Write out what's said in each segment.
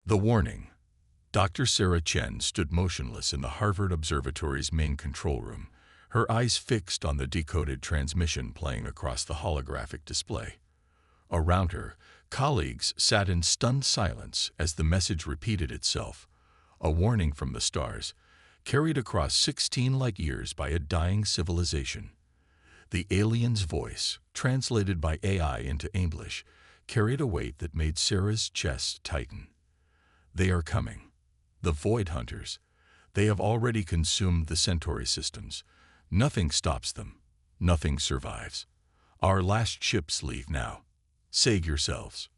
The warning. Dr. Sarah Chen stood motionless in the Harvard Observatory's main control room, her eyes fixed on the decoded transmission playing across the holographic display. Around her, colleagues sat in stunned silence as the message repeated itself, a warning from the stars, carried across 16 light-years by a dying civilization. The alien's voice, translated by AI into English, carried a weight that made Sarah's chest tighten. They are coming. The Void Hunters. They have already consumed the Centauri systems. Nothing stops them. Nothing survives. Our last ships leave now. Save yourselves.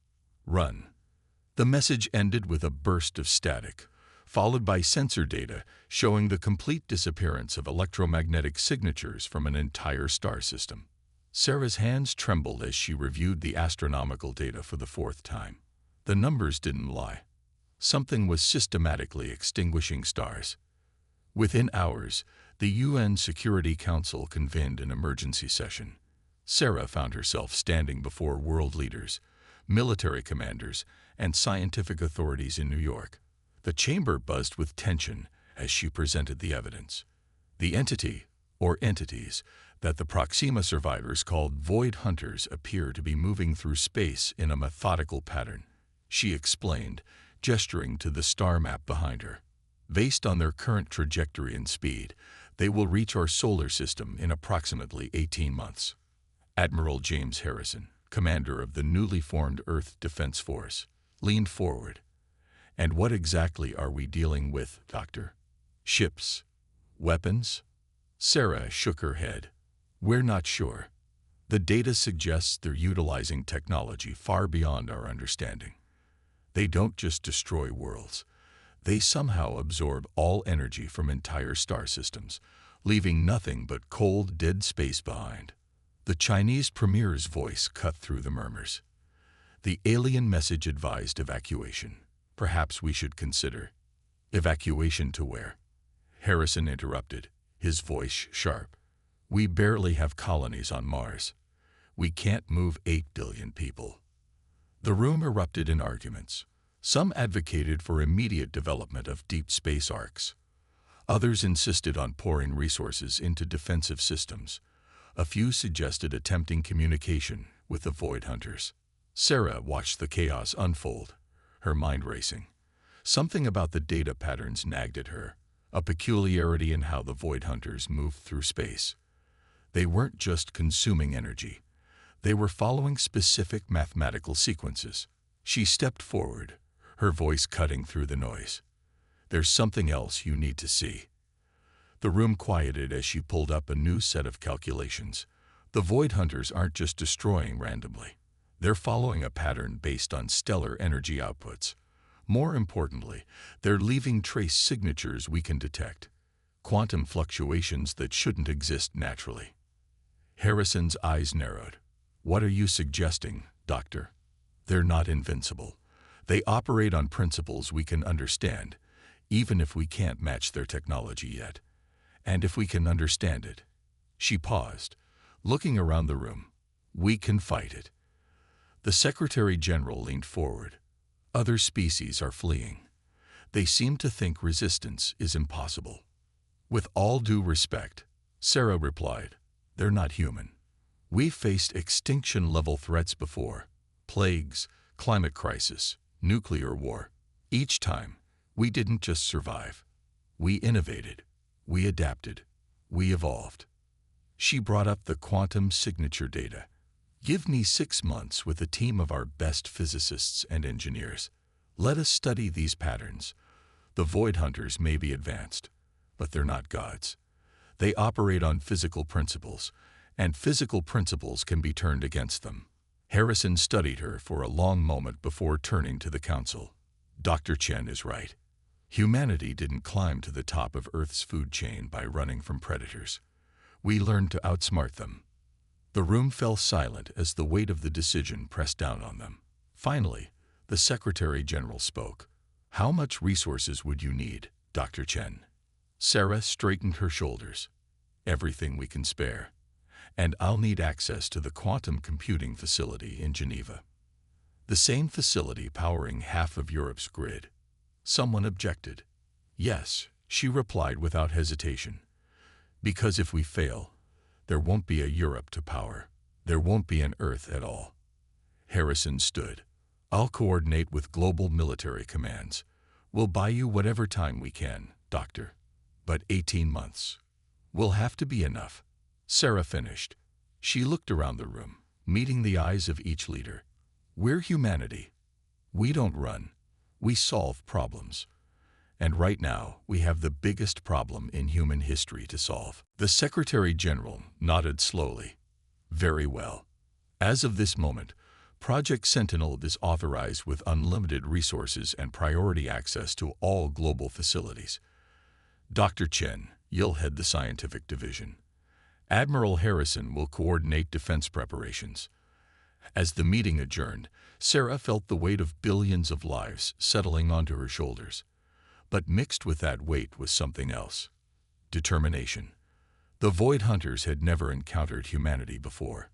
Run. The message ended with a burst of static, followed by sensor data showing the complete disappearance of electromagnetic signatures from an entire star system. Sarah's hands trembled as she reviewed the astronomical data for the fourth time. The numbers didn't lie. Something was systematically extinguishing stars. Within hours, the UN Security Council convened an emergency session. Sarah found herself standing before world leaders, military commanders, and scientific authorities in New York. The chamber buzzed with tension as she presented the evidence. The entity, or entities, that the Proxima survivors called Void Hunters appear to be moving through space in a methodical pattern, she explained, gesturing to the star map behind her. Based on their current trajectory and speed, they will reach our solar system in approximately 18 months. Admiral James Harrison, commander of the newly formed Earth Defense Force, leaned forward. And what exactly are we dealing with, Doctor? Ships? Weapons? Sarah shook her head. We're not sure. The data suggests they're utilizing technology far beyond our understanding. They don't just destroy worlds. They somehow absorb all energy from entire star systems, leaving nothing but cold, dead space behind. The Chinese premier's voice cut through the murmurs. The alien message advised evacuation. Perhaps we should consider. Evacuation to where? Harrison interrupted, his voice sharp. We barely have colonies on Mars. We can't move 8 billion people. The room erupted in arguments. Some advocated for immediate development of deep space arcs. Others insisted on pouring resources into defensive systems. A few suggested attempting communication with the Void Hunters. Sarah watched the chaos unfold, her mind racing. Something about the data patterns nagged at her, a peculiarity in how the Void Hunters moved through space. They weren't just consuming energy. They were following specific mathematical sequences. She stepped forward, her voice cutting through the noise. There's something else you need to see. The room quieted as she pulled up a new set of calculations. The Void Hunters aren't just destroying randomly. They're following a pattern based on stellar energy outputs. More importantly, they're leaving trace signatures we can detect, quantum fluctuations that shouldn't exist naturally. Harrison's eyes narrowed. What are you suggesting, Doctor? They're not invincible. They operate on principles we can understand, even if we can't match their technology yet. And if we can understand it. She paused, looking around the room. We can fight it. The Secretary General leaned forward. Other species are fleeing. They seem to think resistance is impossible. With all due respect, Sarah replied, they're not human. We've faced extinction-level threats before. Plagues, climate crisis, nuclear war. Each time, we didn't just survive. We innovated. We adapted. We evolved. She brought up the quantum signature data. Give me 6 months with a team of our best physicists and engineers. Let us study these patterns. The Void Hunters may be advanced, but they're not gods. They operate on physical principles, and physical principles can be turned against them. Harrison studied her for a long moment before turning to the council. Dr. Chen is right. Humanity didn't climb to the top of Earth's food chain by running from predators. We learned to outsmart them. The room fell silent as the weight of the decision pressed down on them. Finally, the Secretary General spoke. How much resources would you need, Dr. Chen? Sarah straightened her shoulders. Everything we can spare. And I'll need access to the quantum computing facility in Geneva. The same facility powering half of Europe's grid. Someone objected. Yes, she replied without hesitation. Because if we fail, there won't be a Europe to power. There won't be an Earth at all. Harrison stood. I'll coordinate with global military commands. We'll buy you whatever time we can, Doctor. But 18 months will have to be enough. Sarah finished. She looked around the room, meeting the eyes of each leader. We're humanity. We don't run. We solve problems. And right now, we have the biggest problem in human history to solve. The Secretary General nodded slowly. Very well. As of this moment, Project Sentinel is authorized with unlimited resources and priority access to all global facilities. Dr. Chen, you'll head the scientific division. Admiral Harrison will coordinate defense preparations. As the meeting adjourned, Sarah felt the weight of billions of lives settling onto her shoulders. But mixed with that weight was something else. Determination. The Void Hunters had never encountered humanity before.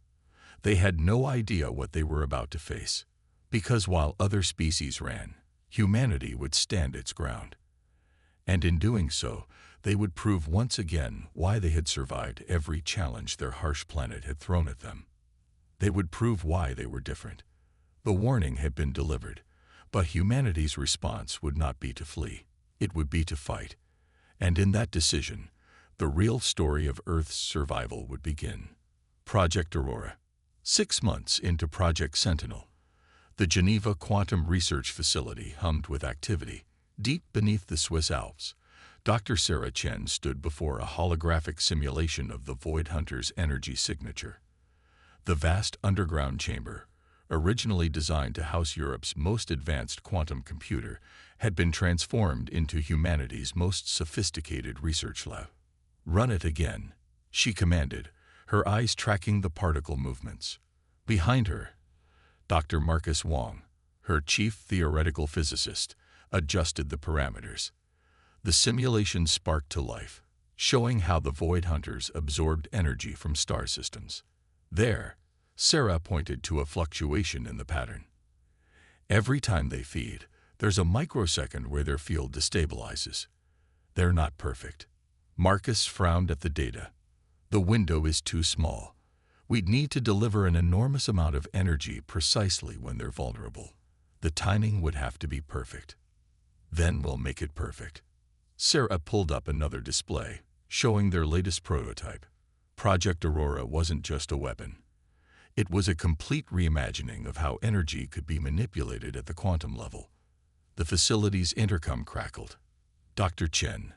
They had no idea what they were about to face, because while other species ran, humanity would stand its ground. And in doing so, they would prove once again why they had survived every challenge their harsh planet had thrown at them. They would prove why they were different. The warning had been delivered, but humanity's response would not be to flee. It would be to fight. And in that decision, the real story of Earth's survival would begin. Project Aurora. 6 months into Project Sentinel, the Geneva Quantum Research Facility hummed with activity. Deep beneath the Swiss Alps, Dr. Sarah Chen stood before a holographic simulation of the Void Hunter's energy signature. The vast underground chamber, originally designed to house Europe's most advanced quantum computer, had been transformed into humanity's most sophisticated research lab. Run it again, she commanded, her eyes tracking the particle movements. Behind her, Dr. Marcus Wong, her chief theoretical physicist, adjusted the parameters. The simulation sparked to life, showing how the Void Hunters absorbed energy from star systems. There, Sarah pointed to a fluctuation in the pattern. Every time they feed, there's a microsecond where their field destabilizes. They're not perfect. Marcus frowned at the data. The window is too small. We'd need to deliver an enormous amount of energy precisely when they're vulnerable. The timing would have to be perfect. Then we'll make it perfect. Sarah pulled up another display, showing their latest prototype. Project Aurora wasn't just a weapon. It was a complete reimagining of how energy could be manipulated at the quantum level. The facility's intercom crackled. Dr. Chen,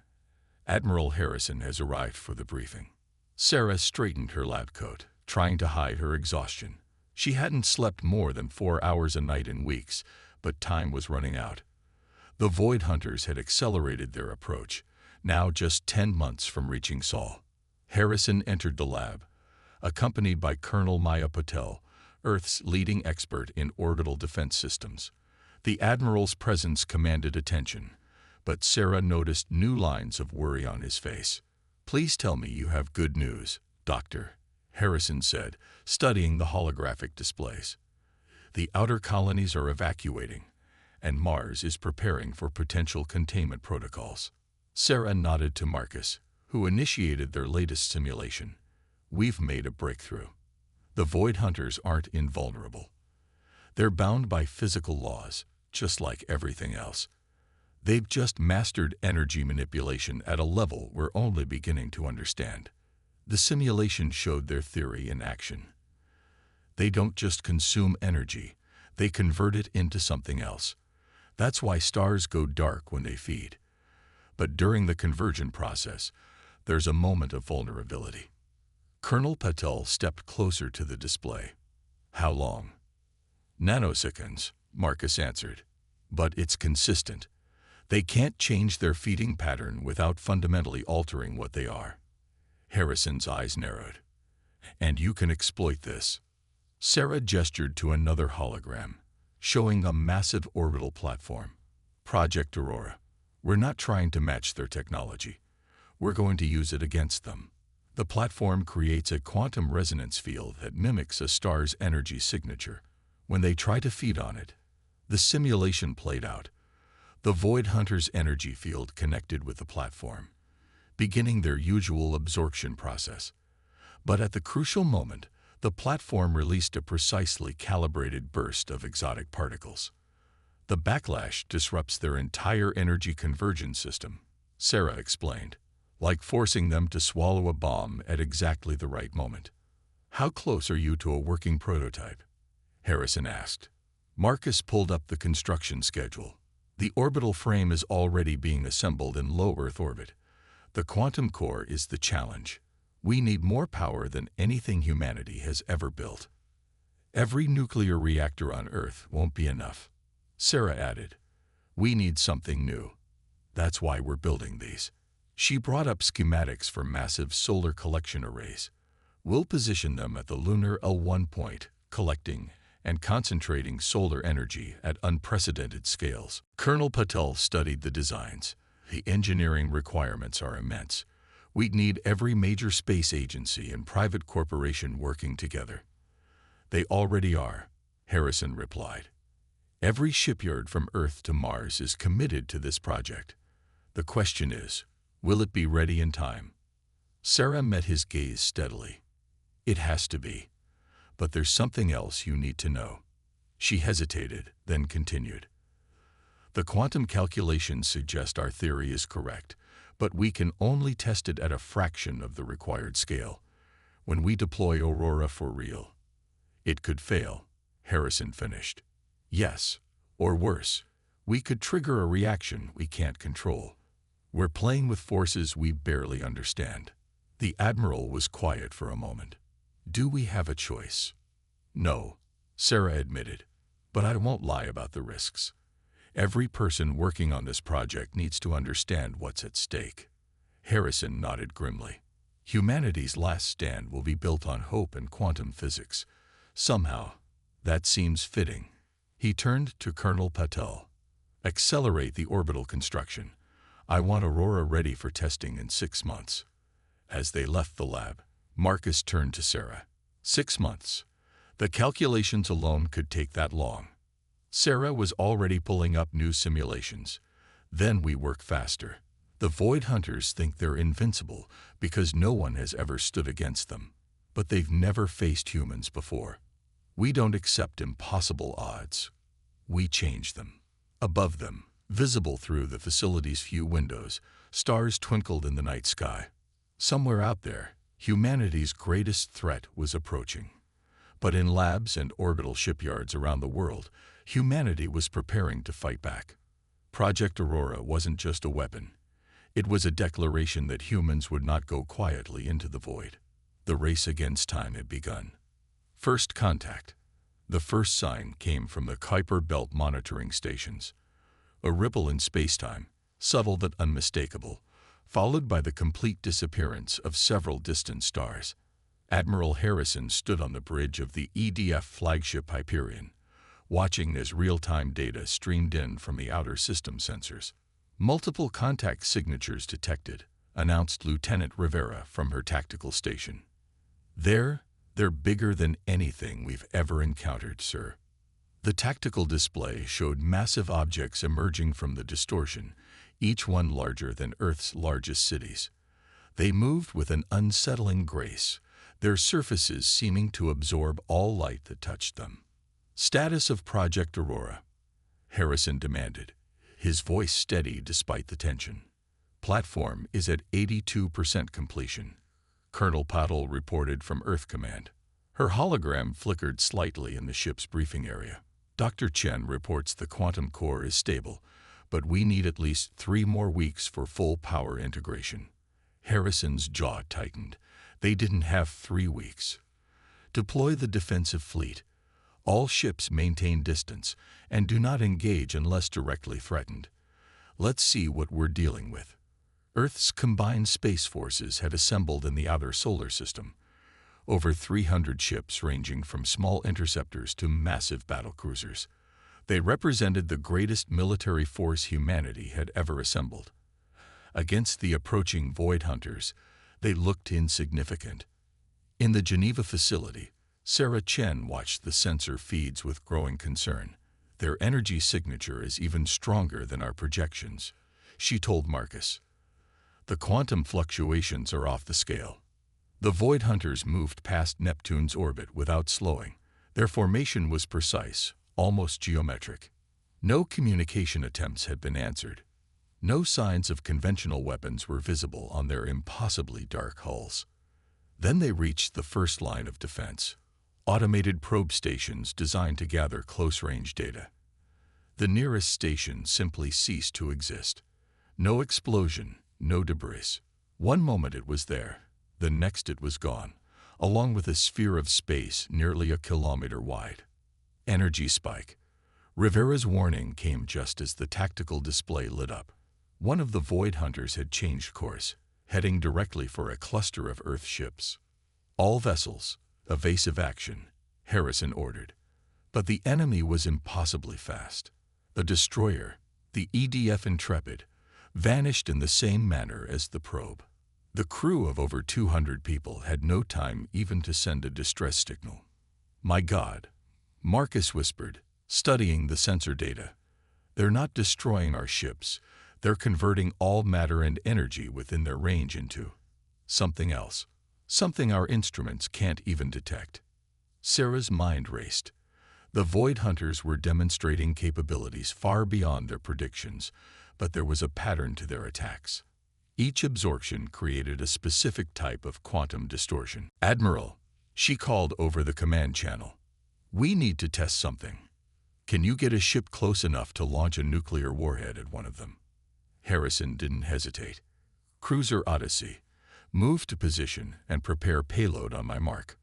Admiral Harrison has arrived for the briefing. Sarah straightened her lab coat, trying to hide her exhaustion. She hadn't slept more than 4 hours a night in weeks, but time was running out. The Void Hunters had accelerated their approach, now just 10 months from reaching Sol. Harrison entered the lab, accompanied by Colonel Maya Patel, Earth's leading expert in orbital defense systems. The Admiral's presence commanded attention, but Sarah noticed new lines of worry on his face. Please tell me you have good news, Doctor, Harrison said, studying the holographic displays. The outer colonies are evacuating, and Mars is preparing for potential containment protocols. Sarah nodded to Marcus, who initiated their latest simulation. We've made a breakthrough. The Void Hunters aren't invulnerable. They're bound by physical laws, just like everything else. They've just mastered energy manipulation at a level we're only beginning to understand. The simulation showed their theory in action. They don't just consume energy, they convert it into something else. That's why stars go dark when they feed. But during the conversion process, there's a moment of vulnerability. Colonel Patel stepped closer to the display. How long? Nanoseconds, Marcus answered. But it's consistent. They can't change their feeding pattern without fundamentally altering what they are. Harrison's eyes narrowed. And you can exploit this. Sarah gestured to another hologram, showing a massive orbital platform. Project Aurora. We're not trying to match their technology. We're going to use it against them. The platform creates a quantum resonance field that mimics a star's energy signature. When they try to feed on it, the simulation played out. The Void Hunter's energy field connected with the platform, beginning their usual absorption process. But at the crucial moment, the platform released a precisely calibrated burst of exotic particles. The backlash disrupts their entire energy conversion system, Sarah explained, like forcing them to swallow a bomb at exactly the right moment. How close are you to a working prototype? Harrison asked. Marcus pulled up the construction schedule. The orbital frame is already being assembled in low Earth orbit. The quantum core is the challenge. We need more power than anything humanity has ever built. Every nuclear reactor on Earth won't be enough. Sarah added, we need something new. That's why we're building these. She brought up schematics for massive solar collection arrays. We'll position them at the lunar L1 point, collecting and concentrating solar energy at unprecedented scales. Colonel Patel studied the designs. The engineering requirements are immense. We'd need every major space agency and private corporation working together. They already are, Harrison replied. Every shipyard from Earth to Mars is committed to this project. The question is, will it be ready in time? Sarah met his gaze steadily. It has to be. But there's something else you need to know. She hesitated, then continued. The quantum calculations suggest our theory is correct, but we can only test it at a fraction of the required scale. When we deploy Aurora for real, it could fail, Harrison finished. Yes, or worse, we could trigger a reaction we can't control. We're playing with forces we barely understand. The Admiral was quiet for a moment. Do we have a choice? No, Sarah admitted, but I won't lie about the risks. Every person working on this project needs to understand what's at stake. Harrison nodded grimly. Humanity's last stand will be built on hope and quantum physics. Somehow, that seems fitting. He turned to Colonel Patel. Accelerate the orbital construction. I want Aurora ready for testing in 6 months. As they left the lab, Marcus turned to Sarah. 6 months. The calculations alone could take that long. Sarah was already pulling up new simulations. Then we work faster. The Void Hunters think they're invincible because no one has ever stood against them. But they've never faced humans before. We don't accept impossible odds. We change them. Above them, visible through the facility's few windows, stars twinkled in the night sky. Somewhere out there, humanity's greatest threat was approaching. But in labs and orbital shipyards around the world, humanity was preparing to fight back. Project Aurora wasn't just a weapon. It was a declaration that humans would not go quietly into the void. The race against time had begun. First contact. The first sign came from the Kuiper Belt monitoring stations. A ripple in spacetime, subtle but unmistakable, followed by the complete disappearance of several distant stars. Admiral Harrison stood on the bridge of the EDF flagship Hyperion, watching as real-time data streamed in from the outer system sensors. Multiple contact signatures detected, announced Lieutenant Rivera from her tactical station. They're bigger than anything we've ever encountered, sir. The tactical display showed massive objects emerging from the distortion, each one larger than Earth's largest cities. They moved with an unsettling grace, their surfaces seeming to absorb all light that touched them. Status of Project Aurora, Harrison demanded, his voice steady despite the tension. Platform is at 82% completion, Colonel Patel reported from Earth Command. Her hologram flickered slightly in the ship's briefing area. Dr. Chen reports the quantum core is stable, but we need at least 3 more weeks for full power integration. Harrison's jaw tightened. They didn't have 3 weeks. Deploy the defensive fleet. All ships maintain distance and do not engage unless directly threatened. Let's see what we're dealing with. Earth's combined space forces had assembled in the outer solar system. Over 300 ships ranging from small interceptors to massive battlecruisers. They represented the greatest military force humanity had ever assembled. Against the approaching Void Hunters, they looked insignificant. In the Geneva facility, Sarah Chen watched the sensor feeds with growing concern. Their energy signature is even stronger than our projections, she told Marcus. The quantum fluctuations are off the scale. The Void Hunters moved past Neptune's orbit without slowing. Their formation was precise, almost geometric. No communication attempts had been answered. No signs of conventional weapons were visible on their impossibly dark hulls. Then they reached the first line of defense, automated probe stations designed to gather close-range data. The nearest station simply ceased to exist. No explosion, no debris. One moment it was there, the next it was gone, along with a sphere of space nearly a kilometer wide. Energy spike. Rivera's warning came just as the tactical display lit up. One of the Void Hunters had changed course, heading directly for a cluster of Earth ships. All vessels, evasive action, Harrison ordered. But the enemy was impossibly fast. The destroyer, the EDF Intrepid, vanished in the same manner as the probe. The crew of over 200 people had no time even to send a distress signal. "My God," Marcus whispered, studying the sensor data. "They're not destroying our ships. They're converting all matter and energy within their range into something else, something our instruments can't even detect." Sarah's mind raced. The Void Hunters were demonstrating capabilities far beyond their predictions, but there was a pattern to their attacks. Each absorption created a specific type of quantum distortion. "Admiral," she called over the command channel, "we need to test something. Can you get a ship close enough to launch a nuclear warhead at one of them?" Harrison didn't hesitate. "Cruiser Odyssey, move to position and prepare payload on my mark."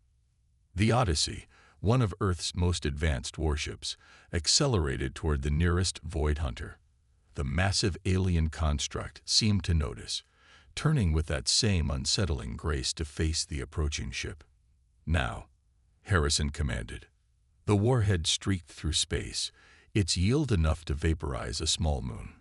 The Odyssey, one of Earth's most advanced warships, accelerated toward the nearest Void Hunter. The massive alien construct seemed to notice, turning with that same unsettling grace to face the approaching ship. "Now," Harrison commanded. The warhead streaked through space, its yield enough to vaporize a small moon.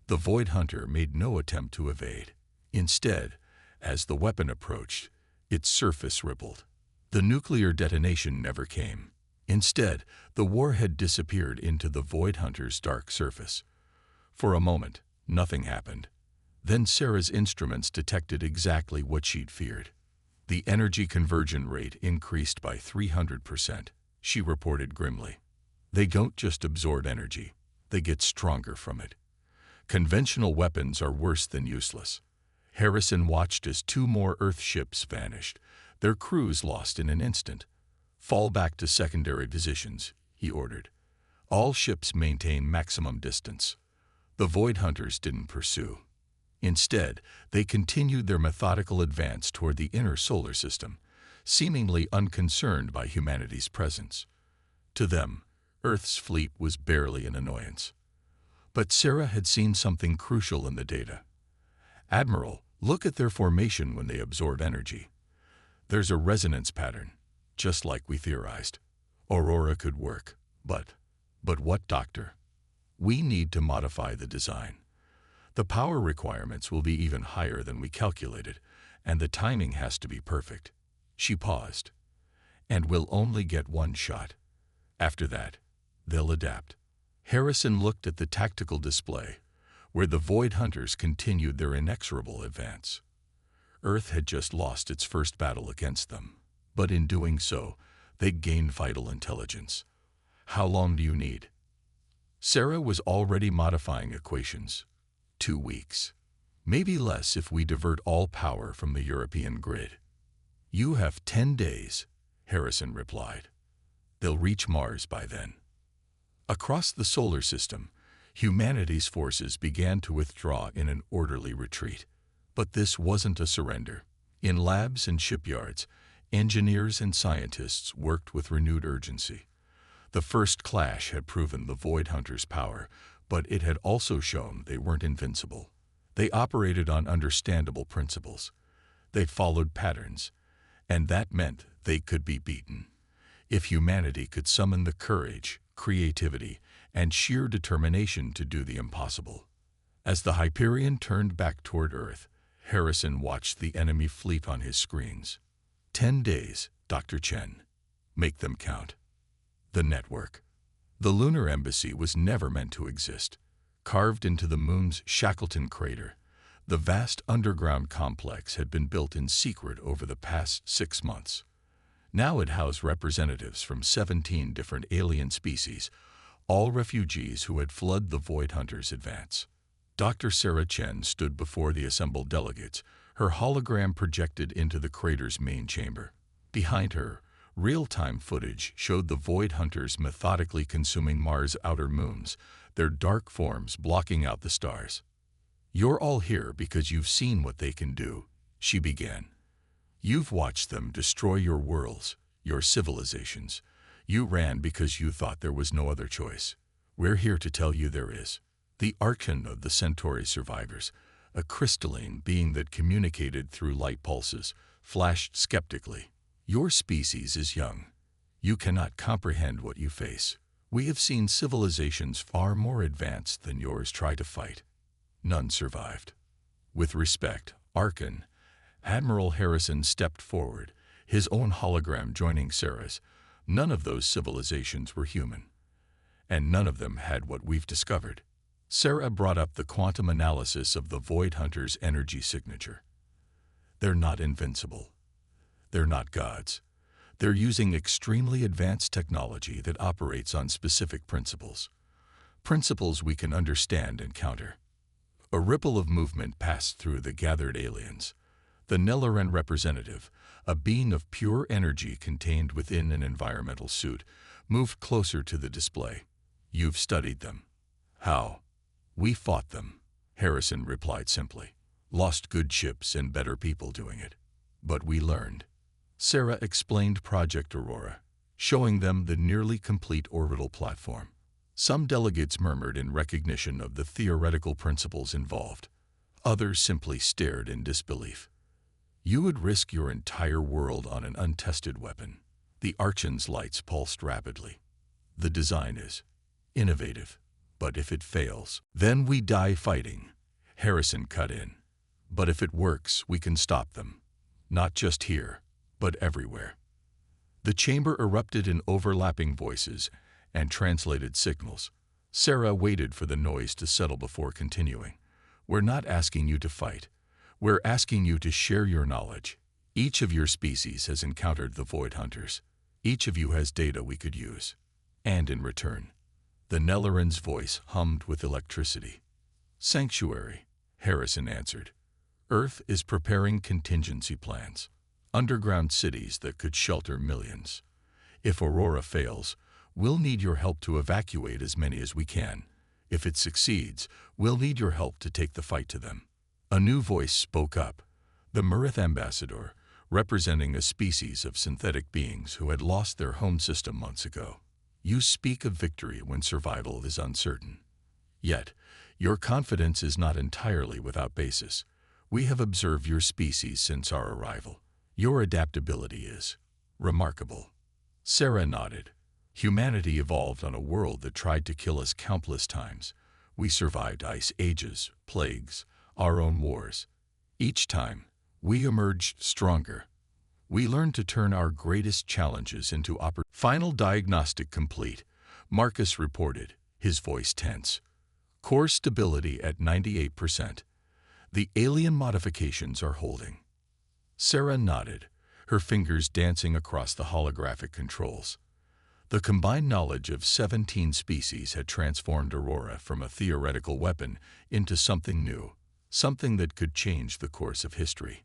The Void Hunter made no attempt to evade. Instead, as the weapon approached, its surface rippled. The nuclear detonation never came. Instead, the warhead disappeared into the Void Hunter's dark surface. For a moment, nothing happened. Then Sarah's instruments detected exactly what she'd feared. The energy conversion rate increased by 300%, she reported grimly. "They don't just absorb energy, they get stronger from it." Conventional weapons are worse than useless. Harrison watched as 2 more Earth ships vanished, their crews lost in an instant. "Fall back to secondary positions," he ordered. "All ships maintain maximum distance." The Void Hunters didn't pursue. Instead, they continued their methodical advance toward the inner solar system, seemingly unconcerned by humanity's presence. To them, Earth's fleet was barely an annoyance. But Sarah had seen something crucial in the data. "Admiral, look at their formation when they absorb energy. There's a resonance pattern, just like we theorized. Aurora could work, but what, Doctor? We need to modify the design. The power requirements will be even higher than we calculated, and the timing has to be perfect." She paused. "And we'll only get one shot. After that, they'll adapt." Harrison looked at the tactical display, where the Void Hunters continued their inexorable advance. Earth had just lost its first battle against them, but in doing so, they'd gained vital intelligence. "How long do you need?" Sarah was already modifying equations. 2 weeks. Maybe less if we divert all power from the European grid. "You have 10 days, Harrison replied. "They'll reach Mars by then." Across the solar system, humanity's forces began to withdraw in an orderly retreat. But this wasn't a surrender. In labs and shipyards, engineers and scientists worked with renewed urgency. The first clash had proven the Void Hunters' power, but it had also shown they weren't invincible. They operated on understandable principles. They followed patterns, and that meant they could be beaten. If humanity could summon the courage, creativity, and sheer determination to do the impossible. As the Hyperion turned back toward Earth, Harrison watched the enemy fleet on his screens. 10 days, Dr. Chen. Make them count. The network. The lunar embassy was never meant to exist. Carved into the moon's Shackleton crater, the vast underground complex had been built in secret over the past 6 months. Now it housed representatives from 17 different alien species, all refugees who had fled the Void Hunters' advance. Dr. Sarah Chen stood before the assembled delegates, her hologram projected into the crater's main chamber. Behind her, real-time footage showed the Void Hunters methodically consuming Mars' outer moons, their dark forms blocking out the stars. "You're all here because you've seen what they can do," she began. "You've watched them destroy your worlds, your civilizations. You ran because you thought there was no other choice. We're here to tell you there is." The Archon of the Centauri survivors, a crystalline being that communicated through light pulses, flashed skeptically. "Your species is young. You cannot comprehend what you face. We have seen civilizations far more advanced than yours try to fight. None survived." With respect, Archon, Admiral Harrison stepped forward, his own hologram joining Sarah's. "None of those civilizations were human. And none of them had what we've discovered." Sarah brought up the quantum analysis of the Void Hunters' energy signature. "They're not invincible. They're not gods. They're using extremely advanced technology that operates on specific principles. Principles we can understand and counter." A ripple of movement passed through the gathered aliens. The Nelloran representative, a being of pure energy contained within an environmental suit, moved closer to the display. "You've studied them." "How?" "We fought them," Harrison replied simply. "Lost good ships and better people doing it. But we learned." Sarah explained Project Aurora, showing them the nearly complete orbital platform. Some delegates murmured in recognition of the theoretical principles involved. Others simply stared in disbelief. "You would risk your entire world on an untested weapon." The Archon's lights pulsed rapidly. "The design is innovative, but if it fails, then we die fighting," Harrison cut in. "But if it works, we can stop them. Not just here, but everywhere." The chamber erupted in overlapping voices and translated signals. Sarah waited for the noise to settle before continuing. "We're not asking you to fight. We're asking you to share your knowledge. Each of your species has encountered the Void Hunters. Each of you has data we could use. And in return," the Nelloran's voice hummed with electricity. "Sanctuary," Harrison answered. "Earth is preparing contingency plans. Underground cities that could shelter millions. If Aurora fails, we'll need your help to evacuate as many as we can. If it succeeds, we'll need your help to take the fight to them." A new voice spoke up, the Murith ambassador, representing a species of synthetic beings who had lost their home system months ago. "You speak of victory when survival is uncertain. Yet, your confidence is not entirely without basis. We have observed your species since our arrival. Your adaptability is remarkable." Sarah nodded. "Humanity evolved on a world that tried to kill us countless times. We survived ice ages, plagues, our own wars. Each time, we emerged stronger. We learned to turn our greatest challenges into opportunities." "Final diagnostic complete," Marcus reported, his voice tense. "Core stability at 98%. The alien modifications are holding." Sarah nodded, her fingers dancing across the holographic controls. The combined knowledge of 17 species had transformed Aurora from a theoretical weapon into something new, something that could change the course of history.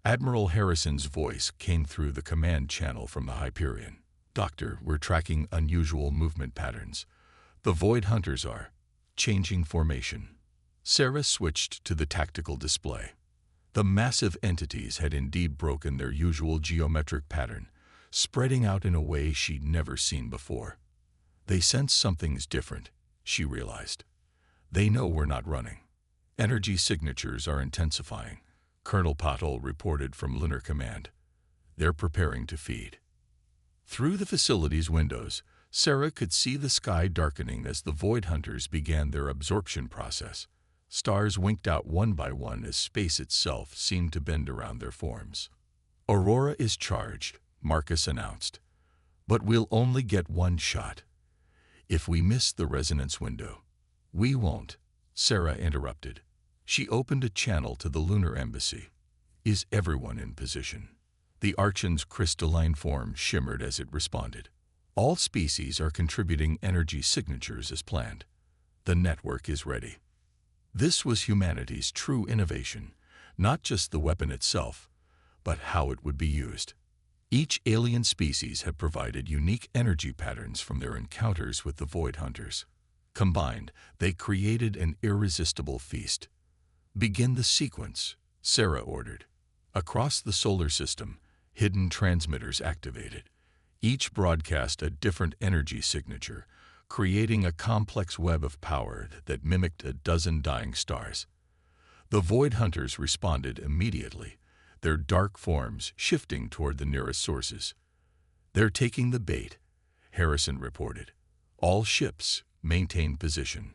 Admiral Harrison's voice came through the command channel from the Hyperion. "Doctor, we're tracking unusual movement patterns. The Void Hunters are changing formation." Sarah switched to the tactical display. The massive entities had indeed broken their usual geometric pattern, spreading out in a way she'd never seen before. "They sense something's different," she realized. "They know we're not running. Energy signatures are intensifying," Colonel Patel reported from Lunar Command. "They're preparing to feed." Through the facility's windows, Sarah could see the sky darkening as the Void Hunters began their absorption process. Stars winked out one by one as space itself seemed to bend around their forms. "Aurora is charged," Marcus announced. "But we'll only get one shot. If we miss the resonance window, we won't, Sarah interrupted. She opened a channel to the lunar embassy. Is everyone in position? The Archon's crystalline form shimmered as it responded. All species are contributing energy signatures as planned. The network is ready. This was humanity's true innovation, not just the weapon itself, but how it would be used. Each alien species had provided unique energy patterns from their encounters with the Void Hunters. Combined, they created an irresistible feast. Begin the sequence, Sarah ordered. Across the solar system, hidden transmitters activated. Each broadcast a different energy signature, creating a complex web of power that mimicked a dozen dying stars. The Void Hunters responded immediately, their dark forms shifting toward the nearest sources. They're taking the bait, Harrison reported. All ships maintain position.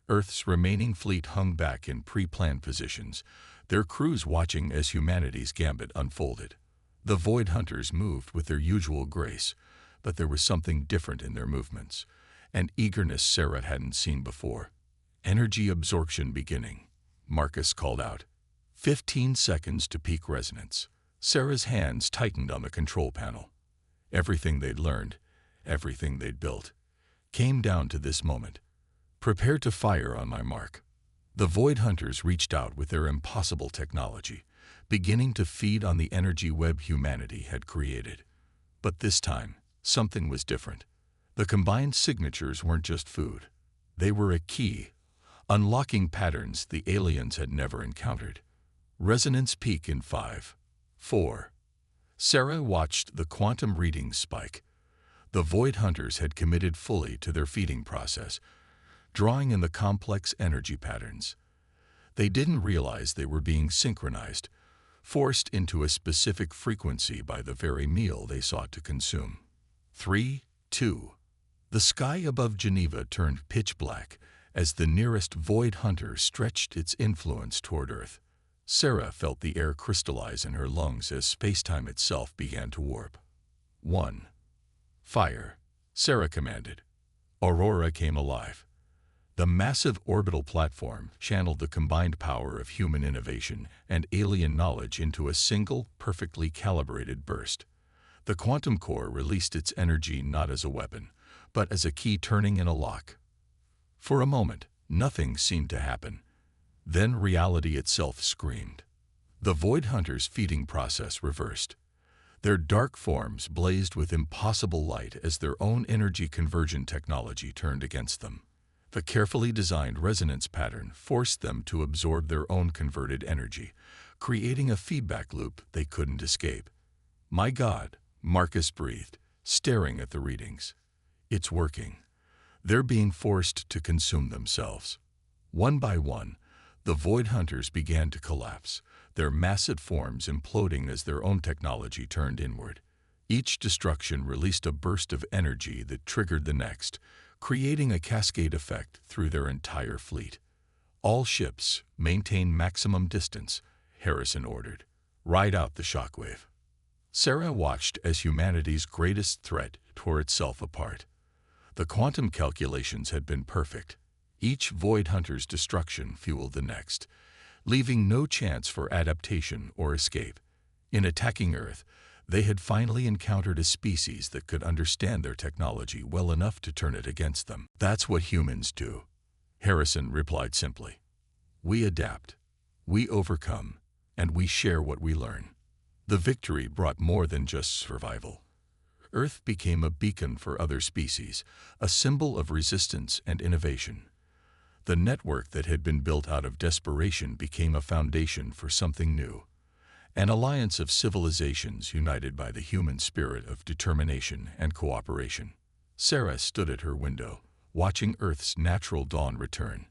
Earth's remaining fleet hung back in pre-planned positions, their crews watching as humanity's gambit unfolded. The Void Hunters moved with their usual grace, but there was something different in their movements, an eagerness Sarah hadn't seen before. Energy absorption beginning, Marcus called out. 15 seconds to peak resonance. Sarah's hands tightened on the control panel. Everything they'd learned, everything they'd built, came down to this moment. Prepare to fire on my mark. The Void Hunters reached out with their impossible technology, beginning to feed on the energy web humanity had created. But this time, something was different. The combined signatures weren't just food. They were a key, unlocking patterns the aliens had never encountered. Resonance peak in 5, 4. Sarah watched the quantum readings spike. The Void Hunters had committed fully to their feeding process, drawing in the complex energy patterns. They didn't realize they were being synchronized, forced into a specific frequency by the very meal they sought to consume. 3, 2. The sky above Geneva turned pitch black as the nearest Void Hunter stretched its influence toward Earth. Sarah felt the air crystallize in her lungs as space-time itself began to warp. 1. Fire, Sarah commanded. Aurora came alive. The massive orbital platform channeled the combined power of human innovation and alien knowledge into a single, perfectly calibrated burst. The quantum core released its energy not as a weapon, but as a key turning in a lock. For a moment, nothing seemed to happen. Then reality itself screamed. The Void Hunters' feeding process reversed. Their dark forms blazed with impossible light as their own energy conversion technology turned against them. The carefully designed resonance pattern forced them to absorb their own converted energy, creating a feedback loop they couldn't escape. My God, Marcus breathed, staring at the readings. It's working. They're being forced to consume themselves. One by one, the Void Hunters began to collapse, their massive forms imploding as their own technology turned inward. Each destruction released a burst of energy that triggered the next, creating a cascade effect through their entire fleet. All ships maintain maximum distance, Harrison ordered. Ride out the shockwave. Sarah watched as humanity's greatest threat tore itself apart. The quantum calculations had been perfect. Each Void Hunter's destruction fueled the next, leaving no chance for adaptation or escape. In attacking Earth, they had finally encountered a species that could understand their technology well enough to turn it against them. That's what humans do, Harrison replied simply. We adapt, we overcome, and we share what we learn. The victory brought more than just survival. Earth became a beacon for other species, a symbol of resistance and innovation. The network that had been built out of desperation became a foundation for something new. An alliance of civilizations united by the human spirit of determination and cooperation. Sarah stood at her window, watching Earth's natural dawn return.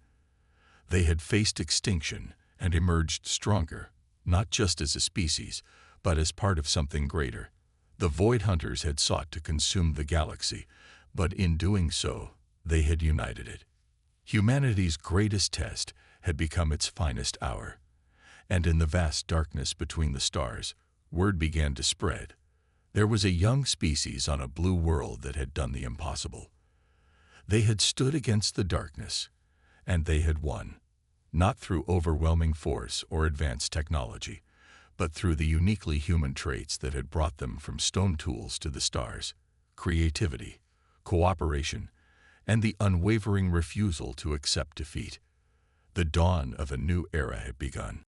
They had faced extinction and emerged stronger, not just as a species, but as part of something greater. The Void Hunters had sought to consume the galaxy, but in doing so, they had united it. Humanity's greatest test had become its finest hour. And in the vast darkness between the stars, word began to spread. There was a young species on a blue world that had done the impossible. They had stood against the darkness, and they had won, not through overwhelming force or advanced technology, but through the uniquely human traits that had brought them from stone tools to the stars: creativity, cooperation, and the unwavering refusal to accept defeat. The dawn of a new era had begun.